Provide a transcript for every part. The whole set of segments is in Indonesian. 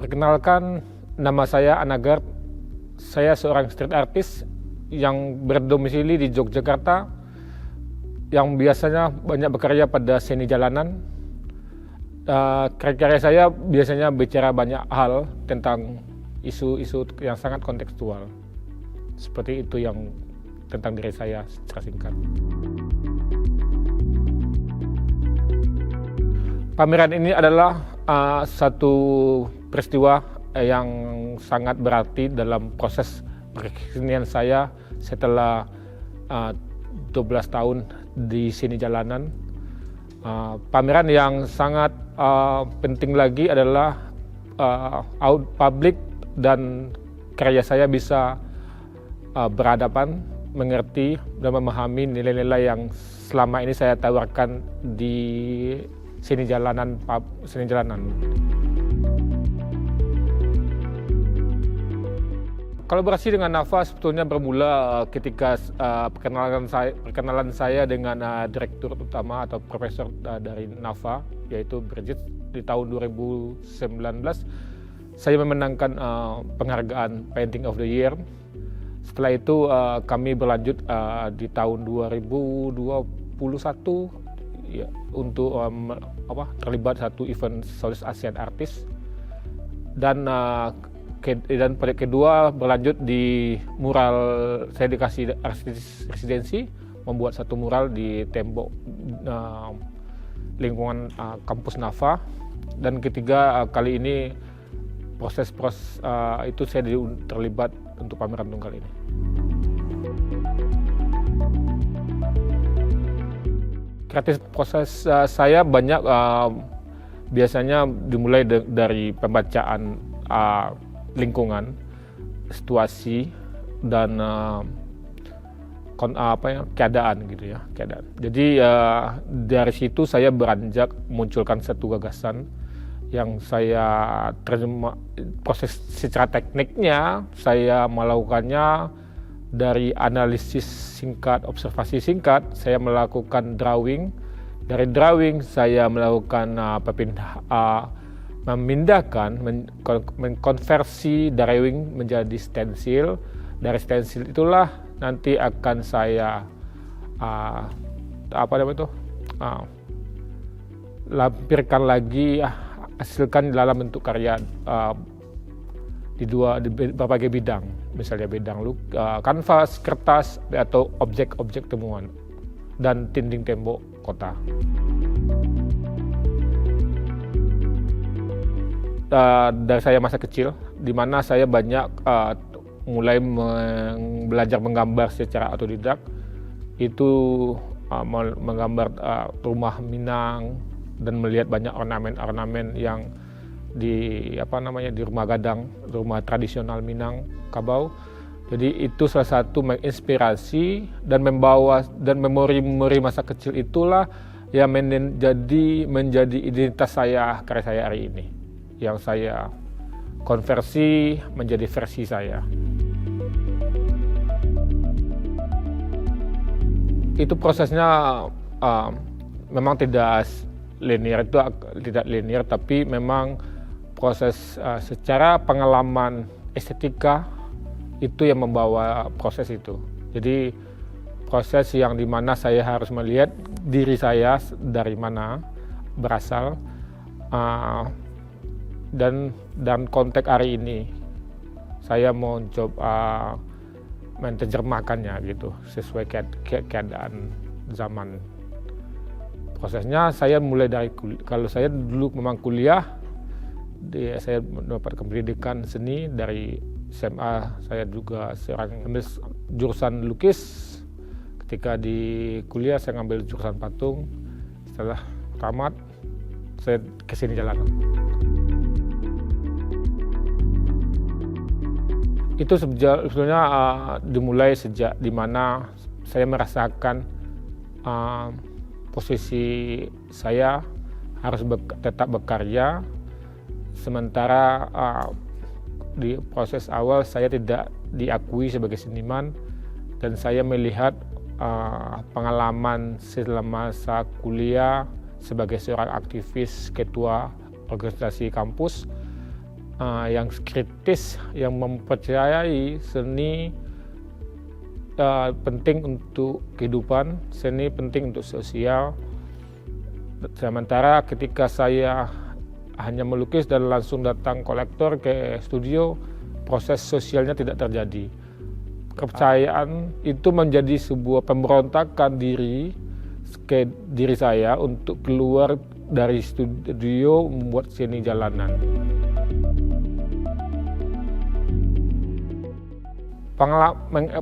Perkenalkan, nama saya Anagar. Saya seorang street artist yang berdomisili di Yogyakarta, yang biasanya banyak bekerja pada seni jalanan. Karya-karya saya biasanya bicara banyak hal tentang isu-isu yang sangat kontekstual. Seperti itu yang tentang diri saya secara singkat. Pameran ini adalah satu peristiwa yang sangat berarti dalam proses perkesenian saya setelah 12 tahun di seni jalanan. Pameran yang sangat penting lagi adalah out public dan karya saya bisa berhadapan, mengerti dan memahami nilai-nilai yang selama ini saya tawarkan di seni jalanan. Kolaborasi dengan Nafa sebetulnya bermula ketika perkenalan saya dengan direktur utama atau profesor dari Nafa, yaitu Brigitte, di tahun 2019. Saya memenangkan penghargaan Painting of the Year. Setelah itu kami berlanjut di tahun 2021 ya, untuk terlibat satu event Southeast Asian Artist, dan proyek kedua berlanjut di mural. Saya dikasih residensi membuat satu mural di tembok lingkungan kampus Nafa, dan ketiga kali ini proses itu saya terlibat untuk pameran tunggal ini. Kreatif proses saya banyak, biasanya dimulai dari pembacaan lingkungan, situasi, dan keadaan gitu ya, keadaan. Jadi dari situ saya beranjak munculkan satu gagasan yang saya terima. Proses secara tekniknya saya melakukannya dari analisis singkat, observasi singkat. Saya melakukan drawing. Dari drawing saya melakukan mengkonversi drawing menjadi stensil. Dari stensil itulah nanti akan saya lampirkan lagi, hasilkan dalam bentuk karya di berbagai bidang, misalnya bidang kanvas, kertas, atau objek-objek temuan dan dinding tembok kota. Dari saya masa kecil, di mana saya banyak mulai belajar menggambar secara otodidak. Itu menggambar rumah Minang dan melihat banyak ornamen-ornamen yang di rumah gadang, rumah tradisional Minang Kabau. Jadi itu salah satu menginspirasi dan membawa, dan memori masa kecil itulah yang menjadi identitas saya, karya saya hari ini, yang saya konversi menjadi versi saya. Itu prosesnya memang tidak linear, tapi memang proses secara pengalaman estetika itu yang membawa proses itu. Jadi proses yang dimana saya harus melihat diri saya dari mana berasal, dan konteks hari ini saya mau coba menerjemahkannya gitu sesuai keadaan zaman. Prosesnya saya mulai dari kalau saya dulu memang kuliah, saya mendapatkan pendidikan seni dari SMA. Saya juga ambil jurusan lukis. Ketika di kuliah saya ngambil jurusan patung. Setelah tamat saya kesini jalanan. Itu sebetulnya dimulai sejak dimana saya merasakan posisi saya harus tetap bekerja, sementara di proses awal saya tidak diakui sebagai seniman, dan saya melihat pengalaman selama masa kuliah sebagai seorang aktivis ketua organisasi kampus, yang kritis, yang mempercayai seni penting untuk kehidupan, seni penting untuk sosial. Sementara ketika saya hanya melukis dan langsung datang kolektor ke studio, proses sosialnya tidak terjadi. Kepercayaan itu menjadi sebuah pemberontakan ke diri saya untuk keluar dari studio membuat seni jalanan.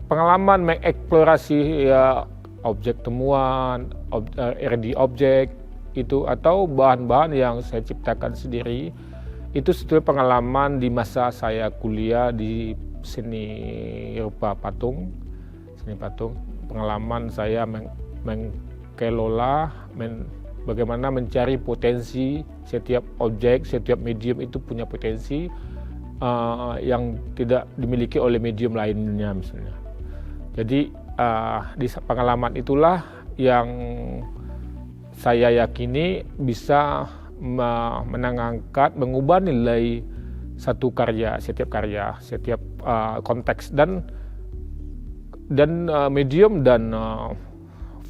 Pengalaman mengeksplorasi ya, objek temuan, 3D objek itu atau bahan-bahan yang saya ciptakan sendiri, itu sebetulnya pengalaman di masa saya kuliah di seni rupa patung, pengalaman saya mengelola, bagaimana mencari potensi setiap objek, setiap medium itu punya potensi yang tidak dimiliki oleh medium lainnya misalnya. Jadi di pengalaman itulah yang saya yakini bisa mengangkat, mengubah nilai satu karya, setiap konteks dan medium dan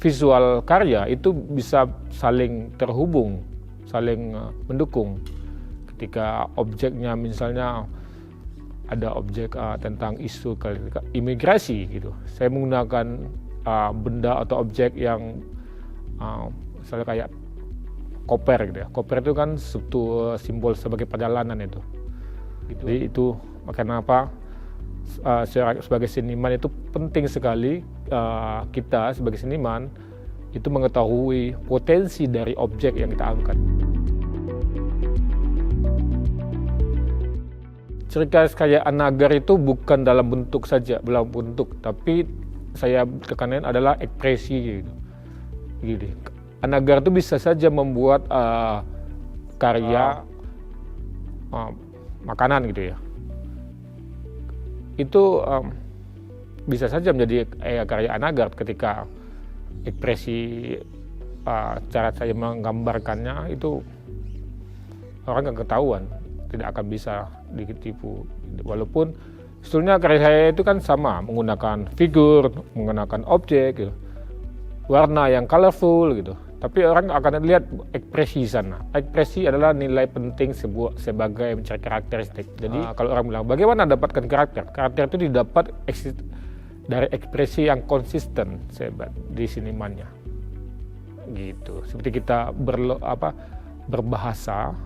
visual karya itu bisa saling terhubung, saling mendukung. Ketika objeknya misalnya ada objek tentang isu imigrasi gitu, saya menggunakan benda atau objek yang misalnya kayak koper gitu ya. Koper itu kan suatu simbol sebagai perjalanan itu. Jadi itu kenapa sebagai seniman itu penting sekali kita sebagai seniman itu mengetahui potensi dari objek yang kita angkat. Ciri khas karya Anagar itu bukan dalam bentuk saja, tapi saya tekankan adalah ekspresi gitu. Anagar itu bisa saja membuat karya makanan gitu ya. Itu bisa saja menjadi karya Anagar ketika ekspresi cara saya menggambarkannya itu orang nggak ketahuan, tidak akan bisa ditipu. Walaupun sebetulnya karya saya itu kan sama, menggunakan figur, menggunakan objek gitu, warna yang colorful gitu. Tapi orang akan lihat ekspresi sana. Ekspresi adalah nilai penting sebagai mencari karakteristik. Jadi kalau orang bilang bagaimana dapatkan karakter? Karakter itu didapat dari ekspresi yang konsisten di senimannya. Gitu. Seperti kita berbahasa,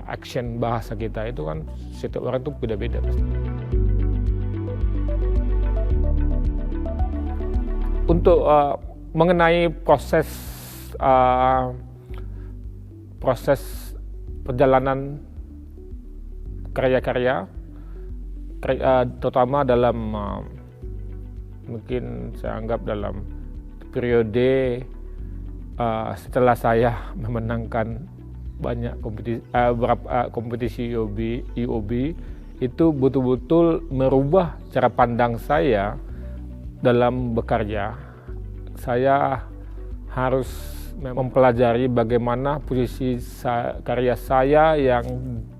action bahasa kita itu kan setiap orang itu beda-beda. Untuk mengenai proses perjalanan karya-karya, terutama dalam mungkin saya anggap dalam periode setelah saya memenangkan banyak kompetisi IOB itu betul-betul merubah cara pandang saya dalam bekerja. Saya harus mempelajari bagaimana posisi karya saya yang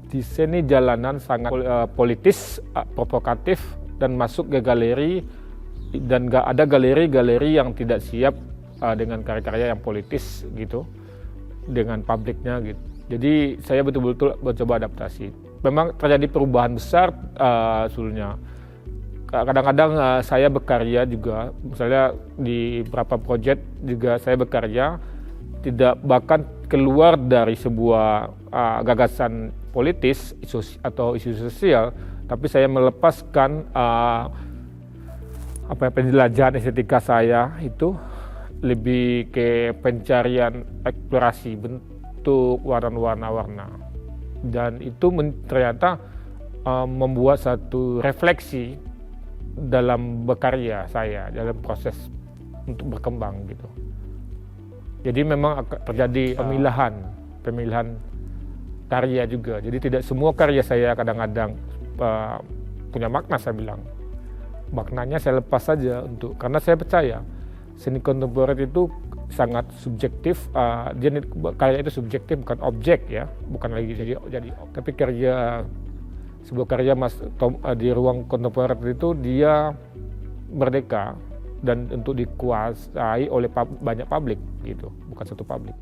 di seni jalanan sangat politis, provokatif dan masuk ke galeri, dan gak ada galeri-galeri yang tidak siap dengan karya-karya yang politis gitu dengan publiknya gitu. Jadi saya betul-betul mencoba adaptasi. Memang terjadi perubahan besar sebetulnya. Kadang-kadang saya bekerja juga, misalnya di beberapa proyek juga saya bekerja tidak bahkan keluar dari sebuah gagasan politis atau isu sosial, tapi saya melepaskan penjelajahan estetika saya itu lebih ke pencarian eksplorasi bentuk warna-warna, dan itu ternyata membuat satu refleksi dalam berkarya saya, dalam proses untuk berkembang gitu. Jadi memang terjadi pemilihan karya juga. Jadi tidak semua karya saya kadang-kadang punya makna, saya bilang. Maknanya saya lepas saja karena saya percaya seni kontemporer itu sangat subjektif. Karya itu subjektif, bukan objek ya, bukan lagi jadi tapi karya sebuah karya Mas Tom di ruang kontemporer itu dia merdeka dan untuk dikuasai oleh banyak publik gitu, bukan satu publik.